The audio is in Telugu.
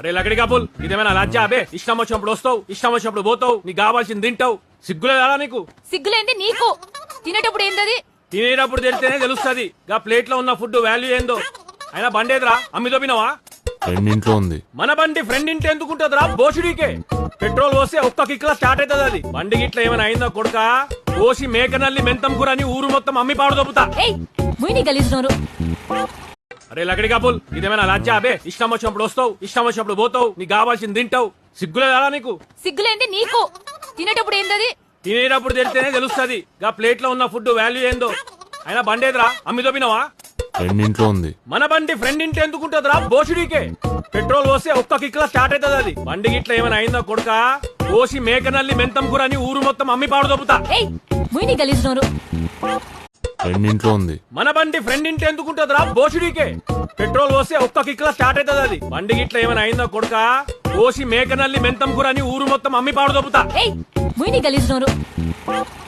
అరే లకడి కాపుల్ ఇదేమైనా లజ్జా అబే? ఇష్టం వచ్చినప్పుడు వస్తావు, ఇష్టం వచ్చినప్పుడు పోతావు, నీకు కావాల్సింది తింటావు. సిగ్గులేదా నీకు? సిగ్గులేంది నీకు. తినేటప్పుడు ఏందది? తినేటప్పుడు తెలిస్తేనే తెలుస్తుంది గా ప్లేట్ లో ఉన్న ఫుడ్ వాల్యూ ఏందో. అయినా బండేదిరా అమ్మిదో పినవా? రెండింట్లో ఉంది. మన బండి ఫ్రెండ్ ఇంటి ఎందుకుంటదిరా? బోషుడికే పెట్రోల్ పోస్తే ఒక్క కిక్ లో స్టార్ట్ అవుతుంది. అది బండి గిట్ల ఏమైనా అయిందో కొడుక పోసి మేకనల్లి మెంతం కూర అని ఊరు మొత్తం అమ్మి పాడు దొబ్బుతా. ఏయ్ ముయిని గలీజ్నోరు. అరే లకడి కాపుల్ ఇదేమైనా లజ్జా అబే? ఇష్టం వచ్చినప్పుడు వస్తావు, ఇష్టం వచ్చినప్పుడు పోతావు, నీకు కావాల్సింది తింటావు. సిగ్గులేదా నీకు? సిగ్గులేంది నీకు. తినేటప్పుడు ఏందది? తినేటప్పుడు తెలిస్తేనే తెలుస్తుంది గా ప్లేట్ లో ఉన్న ఫుడ్ వాల్యూ ఏందో. అయినా బండేదిరా అమ్మిదో పినవా? రెండింట్లో ఉంది. మన బండి ఫ్రెండ్ ఇంటి ఎందుకుంటదిరా? బోషుడికే పెట్రోల్ పోస్తే ఒక్క కిక్ లో స్టార్ట్ అవుతుంది. అది బండి గిట్ల ఏమైనా అయిందో కొడుక పోసి మేకనల్లి మెంతం కూర అని ఊరు మొత్తం అమ్మి పాడు దొబ్బుతా. ఏయ్ ముయిని గలీజ్నోరు. రెండింట్లో ఉంది. మన బండి ఫ్రెండ్ ఇంటి ఎందుకుంటదిరా? బోషుడికే పెట్రోల్ పోస్తే ఒక్క కిక్ లో స్టార్ట్ అవుతుంది. అది బండి గిట్ల ఏమైనా అయిందో కొడుక పోసి మేకనల్లి మెంతం కూర అని ఊరు మొత్తం అమ్మి పాడు దొబ్బుతా. ఏయ్ ముయిని గలీజ్నోరు.